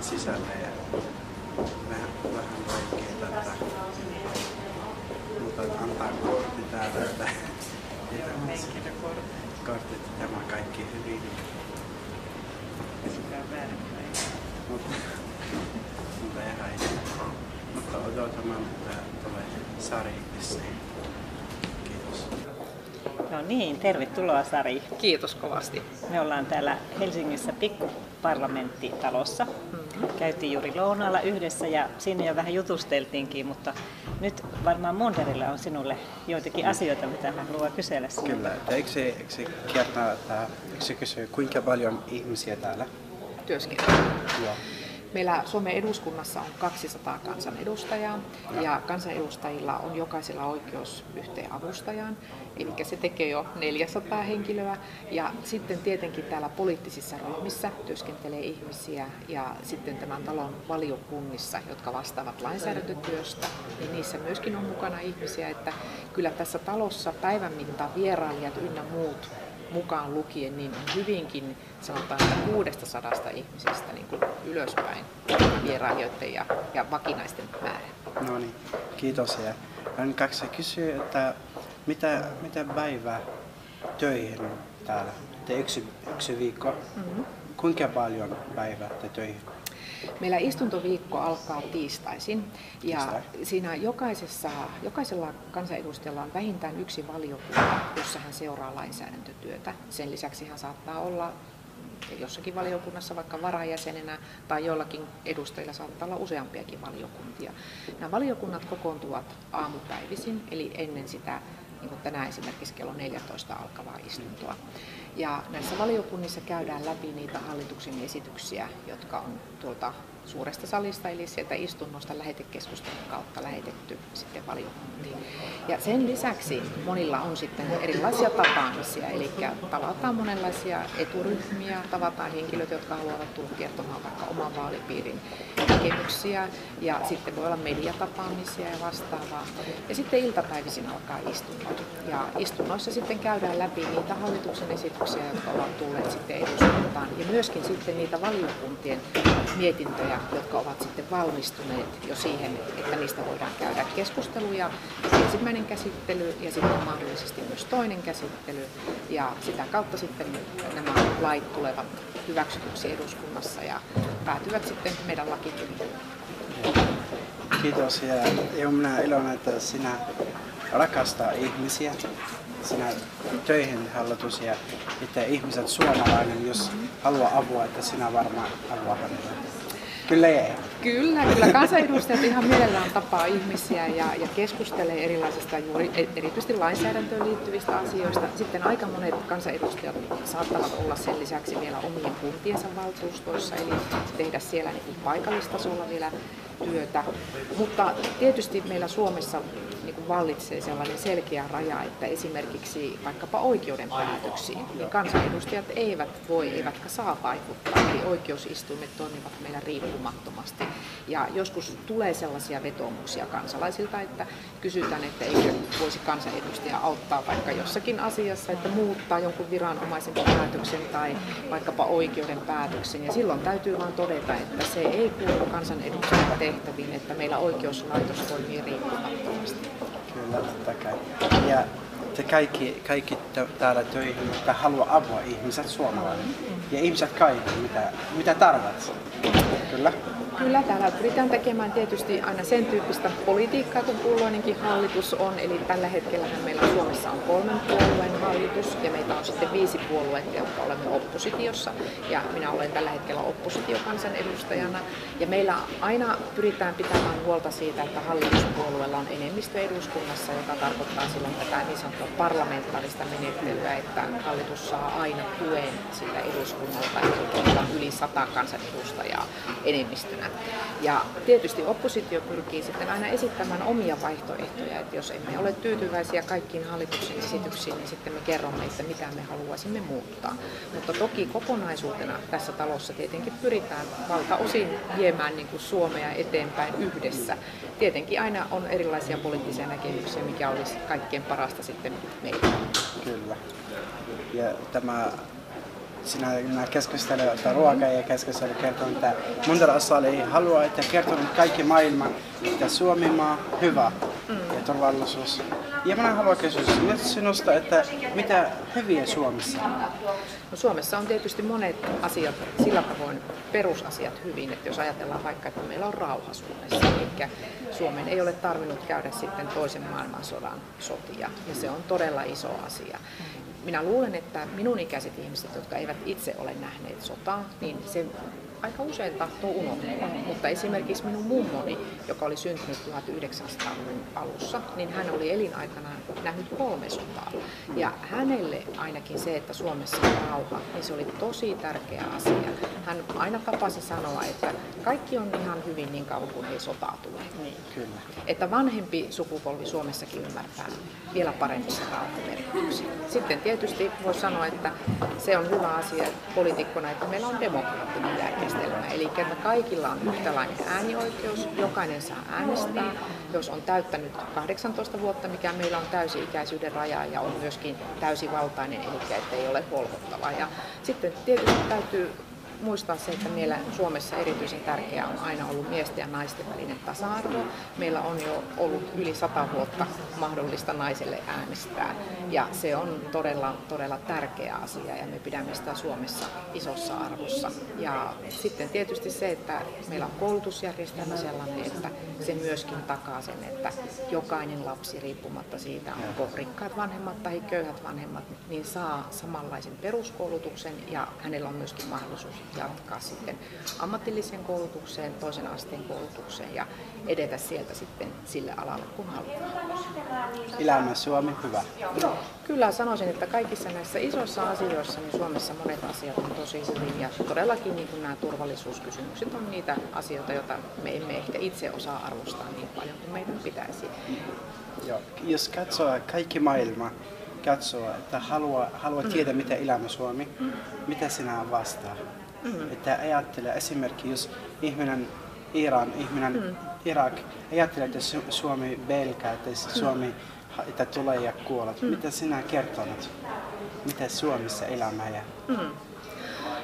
talon sisällä ja vähän vaikeaa, mutta antaa kortti täällä, että kortit ja tämä kaikki hyvin. Mutta ihan mutta odotamme, että tulee Sari vissiin. Kiitos. No niin, tervetuloa Sari. Kiitos kovasti. Me ollaan täällä Helsingissä pikkuparlamenttitalossa. Käytiin juuri lounaalla yhdessä ja siinä jo vähän jutusteltiinkin, mutta nyt varmaan Monderilla on sinulle joitakin asioita, mitä hän haluaa kysellä sinulta. Kyllä, eikö se kertaa, että kysyä, kuinka paljon ihmisiä täällä Työskentelee. Joo. Meillä Suomen eduskunnassa on 200 kansanedustajaa ja kansanedustajilla on jokaisella oikeus yhteen avustajaan. Eli se tekee jo 400 henkilöä. Ja sitten tietenkin täällä poliittisissa ryhmissä työskentelee ihmisiä ja sitten tämän talon valiokunnissa, jotka vastaavat lainsäädäntötyöstä, niin niissä myöskin on mukana ihmisiä, että kyllä tässä talossa päivän mittaan vierailijat ynnä muut mukaan lukien, niin on hyvinkin sanotaan, että 600 ihmisistä niin kuin ylöspäin vierailijoiden ja vakinaisten määrä. No niin, kiitos. Ja on kaksi kysyä, että mitä päivää töihin täällä? Te yksi viikko. Mm-hmm. Kuinka paljon päivää te töihin? Meillä istuntoviikko alkaa tiistaisin ja siinä jokaisella kansanedustajalla on vähintään yksi valiokunta, jossa hän seuraa lainsäädäntötyötä. Sen lisäksi hän saattaa olla jossakin valiokunnassa vaikka varajäsenenä tai joillakin edustajilla saattaa olla useampiakin valiokuntia. Nämä valiokunnat kokoontuvat aamupäivisin, eli ennen sitä, niin kuin tänään esimerkiksi kello 14 alkavaa istuntoa. Ja näissä valiokunnissa käydään läpi niitä hallituksen esityksiä, jotka on tuolta suuresta salista, eli sieltä istunnosta lähetekeskustelun kautta lähetetty sitten valiokuntiin. Ja sen lisäksi monilla on sitten erilaisia tapaamisia, eli tavataan monenlaisia eturyhmiä, tavataan henkilöt, jotka haluavat tulla kertomaan vaikka oman vaalipiirin näkemyksiä, ja sitten voi olla mediatapaamisia ja vastaavaa. Ja sitten iltapäivisin alkaa istunnot. Ja istunnoissa sitten käydään läpi niitä hallituksen esityksiä, jotka ovat tulleet sitten eduskuntaan, ja myöskin sitten niitä valiokuntien mietintöjä, jotka ovat sitten valmistuneet jo siihen, että niistä voidaan käydä keskusteluja. Ensimmäinen käsittely ja sitten mahdollisesti myös toinen käsittely. Ja sitä kautta sitten nämä lait tulevat hyväksytyksi eduskunnassa ja päätyvät sitten meidän lakikirjoihin. Kiitos ja minä iloinen, että sinä rakastaa ihmisiä. Sinä töihin hallitus ja että ihmiset suomalainen, jos haluaa apua, että sinä varmaan haluaa hänelle. Kyllä ei. Kyllä kansanedustajat ihan mielellään tapaa ihmisiä ja keskustelee erilaisista juuri erityisesti lainsäädäntöön liittyvistä asioista. Sitten aika monet kansanedustajat saattavat olla sen lisäksi vielä omien kuntiensa valtuustoissa, eli tehdä siellä niin paikallistasolla vielä työtä. Mutta tietysti meillä Suomessa niin vallitsee sellainen selkeä raja, että esimerkiksi vaikkapa oikeuden päätöksiin niin kansanedustajat eivätkä saa vaikuttaa, eli oikeusistuimet toimivat meillä riippumattomasti. Ja joskus tulee sellaisia vetoomuksia kansalaisilta, että kysytään, että eikö voisi kansanedustaja auttaa vaikka jossakin asiassa, että muuttaa jonkun viranomaisen päätöksen tai vaikkapa oikeuden päätöksen. Ja silloin täytyy vain todeta, että se ei kuulu kansanedustajan tehtäviin, että meillä oikeuslaitos toimii riippumattomasti. Kyllä, totta kai. Ja te kaikki täällä töihin, jotka haluaa apua ihmiset suomalainen. Ja ihmiset kaikki, mitä tarvitset. Kyllä. Kyllä, täällä pyritään tekemään tietysti aina sen tyyppistä politiikkaa, kun kulloinenkin hallitus on. Eli tällä hetkellä meillä Suomessa on 3 puolueen hallitus ja meitä on sitten 5 puoluetta, jotka olemme oppositiossa. Ja minä olen tällä hetkellä oppositiokansanedustajana. Ja meillä aina pyritään pitämään huolta siitä, että hallituspuolueella on enemmistö eduskunnassa, joka tarkoittaa silloin tätä niin sanottua parlamentaarista menettelyä, että hallitus saa aina tuen siltä eduskunnalta, eli meillä on yli 100 kansanedustajaa enemmistönä. Ja tietysti oppositio pyrkii sitten aina esittämään omia vaihtoehtoja, että jos emme ole tyytyväisiä kaikkiin hallituksen esityksiin, niin sitten me kerromme, että mitä me haluaisimme muuttaa. Mutta toki kokonaisuutena tässä talossa tietenkin pyritään valtaosin viemään niin kuin Suomea eteenpäin yhdessä. Tietenkin aina on erilaisia poliittisia näkemyksiä, mikä olisi kaikkein parasta sitten meille. Kyllä. Ja tämä sinä keskustelee, että ruokaa ja keskustelee kertoo, että Mondar Assali haluaa, että kertoo kaikki maailma, että Suomi maa hyvä ja turvallisuus. Ja minä haluan kysyä nyt sinusta, että mitä hyviä Suomessa? No, Suomessa on tietysti monet asiat sillä tavoin perusasiat hyvin, että jos ajatellaan vaikka, että meillä on rauha Suomessa, eli Suomen ei ole tarvinnut käydä sitten toisen maailmansodan sotia, ja se on todella iso asia. Minä luulen, että minun ikäiset ihmiset, jotka eivät itse ole nähneet sotaa, niin se aika usein tahtoo unohtua. Mutta esimerkiksi minun mummoni, joka oli syntynyt 1900-luvun alussa, niin hän oli elinaikanaan nähnyt 3 sotaa. Ja hänelle ainakin se, että Suomessa on rauha, niin se oli tosi tärkeä asia. Hän aina tapasi sanoa, että kaikki on ihan hyvin niin kauan kuin ei sotaa tule. Niin. Kyllä. Että vanhempi sukupolvi Suomessakin ymmärtää vielä paremmin sen rauhanmerkityksen. Sitten tietysti voi sanoa, että se on hyvä asia poliitikkona, että meillä on demokraattinen järjestelmä. Eli että kaikilla on yhtäläinen äänioikeus, jokainen saa äänestää, jos on täyttänyt 18 vuotta, mikä meillä on täysi-ikäisyyden raja ja on myöskin täysivaltainen, eli ettei ole holhottava. Ja sitten tietysti täytyy muistaa se, että meillä Suomessa erityisen tärkeää on aina ollut miesten ja naisten välinen tasa-arvo. Meillä on jo ollut yli 100 vuotta mahdollista naiselle äänestää ja se on todella, todella tärkeä asia ja me pidämme sitä Suomessa isossa arvossa. Ja sitten tietysti se, että meillä on koulutusjärjestelmä sellainen, että se myöskin takaa sen, että jokainen lapsi riippumatta siitä, onko rikkaat vanhemmat tai köyhät vanhemmat, niin saa samanlaisen peruskoulutuksen ja hänellä on myöskin mahdollisuus jatkaa sitten ammatilliseen koulutukseen, toisen asteen koulutukseen ja edetä sieltä sitten sille alalle, kun haluaa. Elämä Suomi hyvä. Kyllä sanoisin, että kaikissa näissä isoissa asioissa niin Suomessa monet asiat on tosi hyvin ja todellakin niin kuin nämä turvallisuuskysymykset on niitä asioita, joita me emme ehkä itse osaa arvostaa niin paljon kuin meidän pitäisi. Joo. Jos katsoo kaikki maailma, että haluaa tietää, mitä elämä Suomi, mitä sinä vastaa? Että ajattelee esimerkiksi, jos ihminen Irak ajattelee, että Suomi pelkää, että Suomi että tulee ja kuolet. Mitä sinä kertonut? Miten Suomessa elämä ja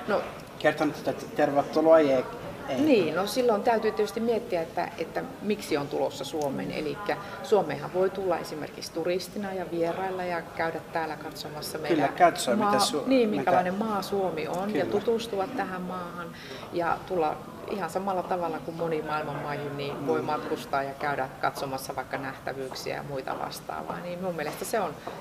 No, kertonut, että tervetuloa ei. Niin, no silloin täytyy tietysti miettiä, että miksi on tulossa Suomeen. Eli Suomeenhan voi tulla esimerkiksi turistina ja vierailla ja käydä täällä katsomassa meidän minkälainen maa Suomi on. Kyllä. Ja tutustua tähän maahan ja tulla ihan samalla tavalla kuin moni maailman maihin, niin voi matkustaa ja käydä katsomassa vaikka nähtävyyksiä ja muita vastaavaa. Niin mun mielestä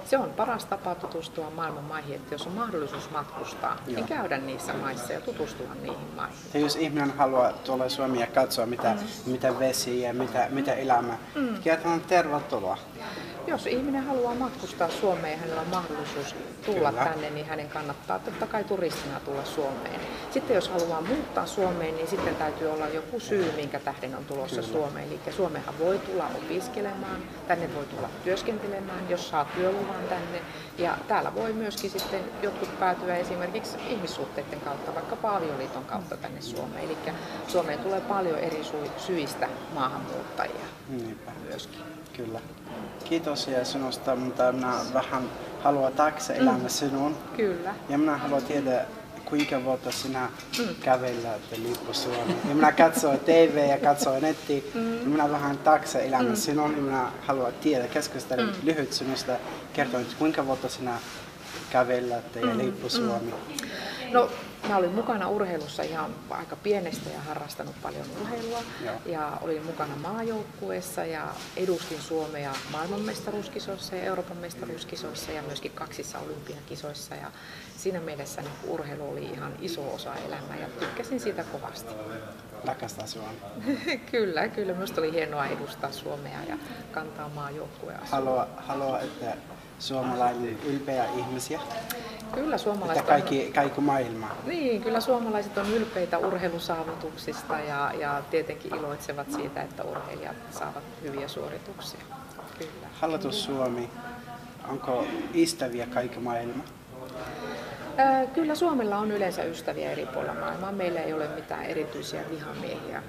se on paras tapa tutustua maailman maihin, että jos on mahdollisuus matkustaa, niin käydä niissä maissa ja tutustua niihin maihin. Ja jos ihminen haluaa tulla Suomeen ja katsoa, mitä vesi ja mitä elämä, kertotaan tervetuloa. Jos ihminen haluaa matkustaa Suomeen ja hänellä on mahdollisuus tulla tänne, niin hänen kannattaa totta kai turistina tulla Suomeen. Sitten jos haluaa muuttaa Suomeen, niin sitten täytyy olla joku syy, minkä tähden on tulossa Suomeen. Eli Suomeenhan voi tulla opiskelemaan, tänne voi tulla työskentelemään, jos saa työluvan tänne. Ja täällä voi myöskin sitten jotkut päätyä esimerkiksi ihmissuhteiden kautta, vaikka avioliiton kautta tänne Suomeen. Eli Suomeen tulee paljon eri syistä maahanmuuttajia myöskin. Kyllä. Kiitos ja sinusta, mutta minä vähän haluan taakse elämä sinun. Kyllä. Ja minä haluan tietää, kuinka vuotta sinä kävellät lippu Suomeen. Ja minä katsoin TV ja katsoin nettiä. Ja minä vähän taakse elämä sinun. Ja minä haluan tietää, keskustella lyhyt sinusta. Kertoa, kuinka vuotta sinä kävellät ja lippu Suomi. No, mä olin mukana urheilussa ihan aika pienestä ja harrastanut paljon urheilua. Ja olin mukana maajoukkueessa ja edustin Suomea maailmanmestaruuskisoissa ja Euroopan mestaruuskisoissa ja myöskin 2 olympiakisoissa. Ja siinä mielessä niin urheilu oli ihan iso osa elämää ja tykkäsin siitä kovasti. Rakastaa Suomea. Kyllä. Minusta oli hienoa edustaa Suomea ja kantaa maajoukkuea. Haluaa, että suomalainen ylpeä ihmisiä. Kyllä suomalaiset kaikki maailma. Niin, kyllä suomalaiset on ylpeitä urheilusaavutuksista ja tietenkin iloitsevat siitä, että urheilijat saavat hyviä suorituksia. Kyllä. Hallitus Suomi, onko ystäviä kaikki maailma? Kyllä Suomella on yleensä ystäviä eri puolilla maailmaa. Meillä ei ole mitään erityisiä vihamiehiä,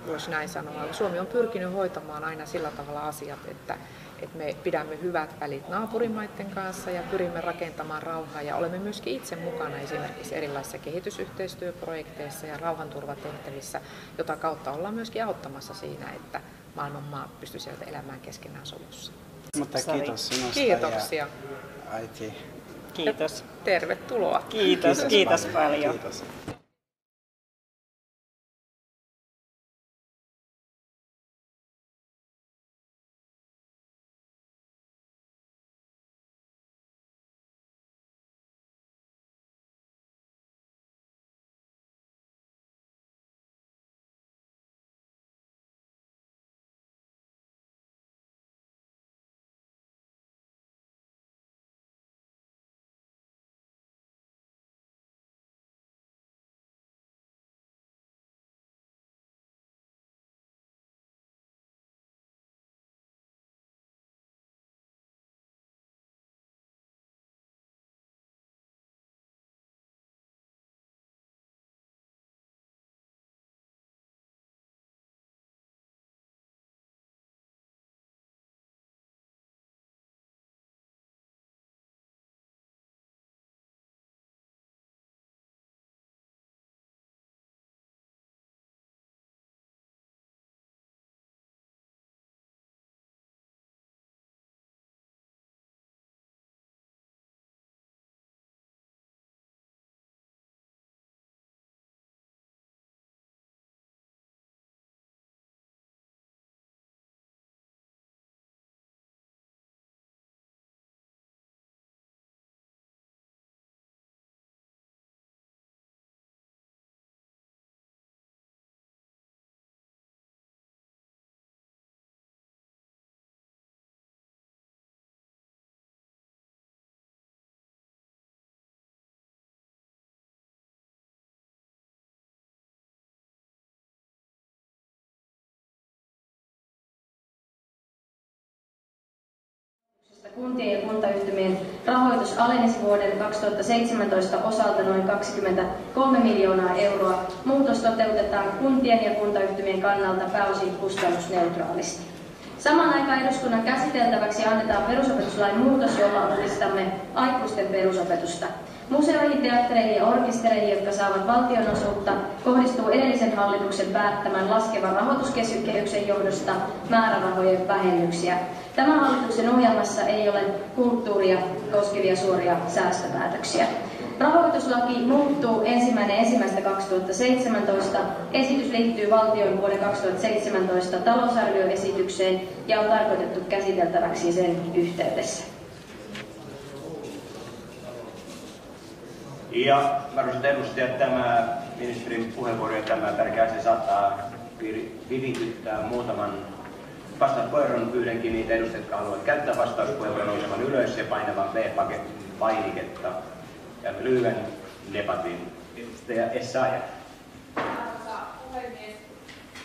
voisi näin sanoa. Suomi on pyrkinyt hoitamaan aina sillä tavalla asiat, että että me pidämme hyvät välit naapurimaiden kanssa ja pyrimme rakentamaan rauhaa ja olemme myöskin itse mukana esimerkiksi erilaisissa kehitysyhteistyöprojekteissa ja rauhanturvatehtävissä, jota kautta ollaan myöskin auttamassa siinä, että maailman maat pystyisivät elämään keskenään sovussa. Mutta kiitos sinusta. Kiitoksia. Ja äiti. Kiitos. Ja tervetuloa. Kiitos paljon. Kiitos. Kuntien ja kuntayhtymien rahoitus alenisi vuoden 2017 osalta noin 23 miljoonaa euroa. Muutos toteutetaan kuntien ja kuntayhtymien kannalta pääosin kustannusneutraalisti. Samaan aikaan eduskunnan käsiteltäväksi annetaan perusopetuslain muutos, jolla uudistamme aikuisten perusopetusta. Museoihin, teattereihin ja orkestereihin, jotka saavat valtionosuutta, kohdistuu edellisen hallituksen päättämän laskevan rahoituskehyksen johdosta määrärahojen vähennyksiä. Tämän hallituksen ohjelmassa ei ole kulttuuria koskevia suoria säästöpäätöksiä. Rahoituslaki muuttuu 1.1.2017. Esitys liittyy valtion vuoden 2017 talousarvioesitykseen ja on tarkoitettu käsiteltäväksi sen yhteydessä. Ja arvoisat edustajat, tämä ministerin puheenvuoro ja tämä tärkeä asia saattaa virityttää muutaman vastauspuheenvuoron. Pyydänkin niitä edustajia, jotka haluavat käyttää vastauspuheenvuoron, nousemaan ylös ja painamaan V-painiketta. Ja lyhyen debatin. Edustaja Essayah. Arvoisa puhemies,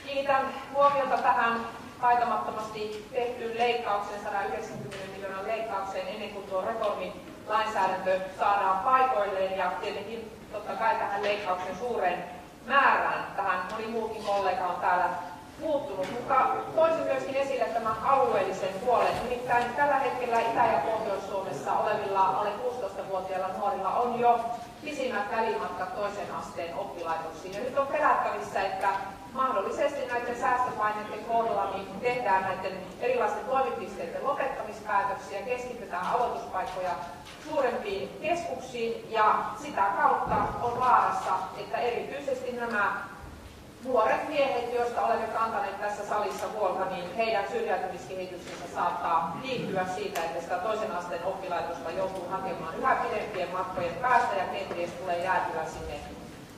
kiinnitän huomiota tähän taitamattomasti tehtyyn leikkaukseen, 190 miljoonan leikkaukseen ennen kuin tuo reformilainsäädäntö saadaan paikoilleen ja tietenkin totta kai tähän leikkauksen suureen määrään. Tähän moni muukin kollega on täällä muuttunut, mutta toisin myöskin esille tämän alueellisen puolen. Nimittäin tällä hetkellä Itä- ja Pohjois-Suomessa olevilla alle 16-vuotiailla nuorilla on jo pisimmät välimatkat toisen asteen oppilaitoksiin. Ja nyt on pelättävissä, että mahdollisesti näiden säästöpaineiden kohdalla niin tehdään näiden erilaisten toimipisteiden lopettamispäätöksiä, keskitetään aloituspaikkoja suurempiin keskuksiin ja sitä kautta on vaarassa, että erityisesti nämä nuoret miehet, joista olemme kantaneet tässä salissa huolta, niin heidän syrjäytymiskehityksensä saattaa liittyä siitä, että sitä toisen asteen oppilaitosta joutuu hakemaan yhä pidempien matkojen päästä ja kenties tulee jäätyä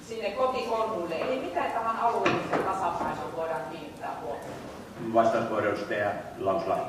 sinne kotikonnuille. Eli miten tähän alueelliseen tasapainoon voidaan kiinnittää huomiota? Vastauspuheenvuoro edustaja Lauslahti.